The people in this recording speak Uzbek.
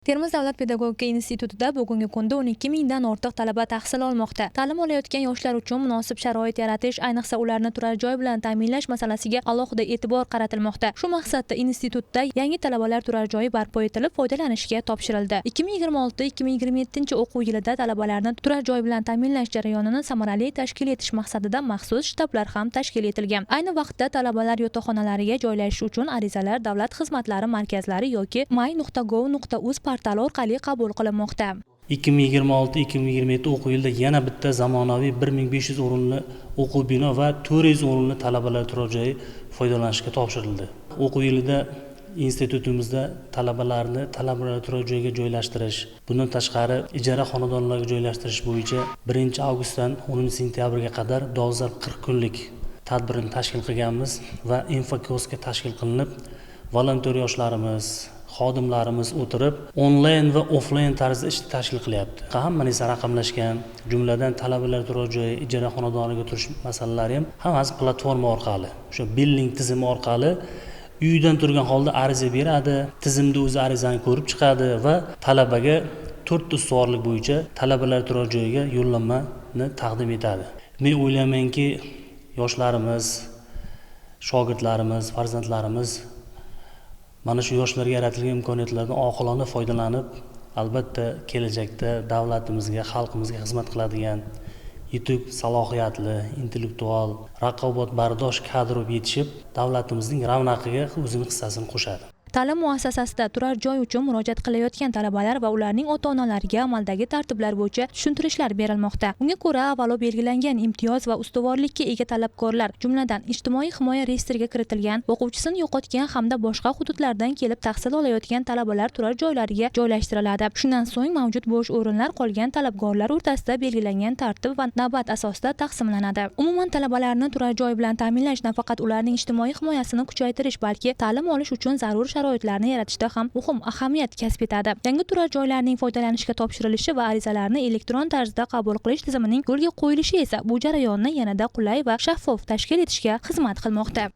Termiz davlat pedagogika institutida bugungi kunda 12 mingdan ortiq talaba tahsil olmoqda. Ta'lim olayotgan yoshlar uchun munosib sharoit yaratish, ayniqsa ularni turar joy bilan ta'minlash masalasiga alohida e'tibor qaratilmoqda. Shu maqsadda institutda yangi talabalar turar joyi barpo etilib, foydalanishga topshirildi. 2026-2027 o'quv yilida talabalarni turar joy bilan ta'minlash jarayonini samarali tashkil etish maqsadida maxsus shtablar ham tashkil etilgan. Ayni vaqtda talabalar yotoqxonalariga joylashish uchun arizalar davlat xizmatlari markazlari yoki may.gov.uz portali orqali qabul qilinmoqda. 2026-2027 o'quv yilida yana bitta zamonaviy 1500 o'rinli o'quv bino va 400 o'rinli talabalar turar joyi foydalanishga topshirildi. O'quv yilida institutimizda talabalarni talabalar turar joyiga joylashtirish, bundan tashqari ijara xonadonlarga joylashtirish bo'yicha 1-avgustdan 10-sentyabrga qadar dolzarb 40 kunlik tadbirni tashkil qilganmiz va infokioska tashkil qilinib, volontyor yoshlarimiz, xodimlarimiz o'tirib onlayn va offlayn tarzda ish tashkil qilyapti. Hamma narsa raqamlashgan, jumladan talabalar turar joyi, ijara xonadoniga turish masalalari ham hammasi platforma orqali, o'sha billing tizimi orqali uydan turgan holda ariza beradi, tizimda o'zi arizani ko'rib chiqadi va talabaga 4 ustuvorlik bo'yicha talabalar turar joyiga yo'llanmani taqdim etadi. Men o'ylaymanki, yoshlarimiz, shogirdlarimiz, farzandlarimiz mana shu yoshlarga yaratilgan imkoniyatlardan oqilona foydalanib, albatta kelajakda davlatimizga, xalqimizga xizmat qiladigan yetuk, salohiyatli, intellektual, raqobatbardosh kadr yetishib, davlatimizning ravnaqiga o'zining hissasini qo'shadi. Ta'lim muassasasida turar joy uchun murojaat qilayotgan talabalar va ularning ota-onalariga amaldagi tartiblar bo'yicha tushuntirishlar berilmoqda. Unga ko'ra, avvalo belgilangan imtiyoz va ustuvorlikka ega talabgorlar, jumladan ijtimoiy himoya reyestriga kiritilgan, o'quvchisini yo'qotgan hamda boshqa hududlardan kelib tahsil olayotgan talabalar turar joylariga joylashtiriladi. Shundan so'ng mavjud bo'sh o'rinlar qolgan talabgorlar o'rtasida belgilangan tartib va navbat asosida taqsimlanadi. Umuman talabalarni turar joy bilan ta'minlash nafaqat ularning ijtimoiy himoyasini kuchaytirish, balki ta'lim olish uchun zarur sharoitlarni yaratishda ham muhim ahamiyat kasb etadi. Yangi turar joylarning foydalanishga topshirilishi va arizalarni elektron tarzda qabul qilish tizimining yo'lga qo'yilishi esa bu jarayonni yanada qulay va shaffof tashkil etishga xizmat qilmoqda.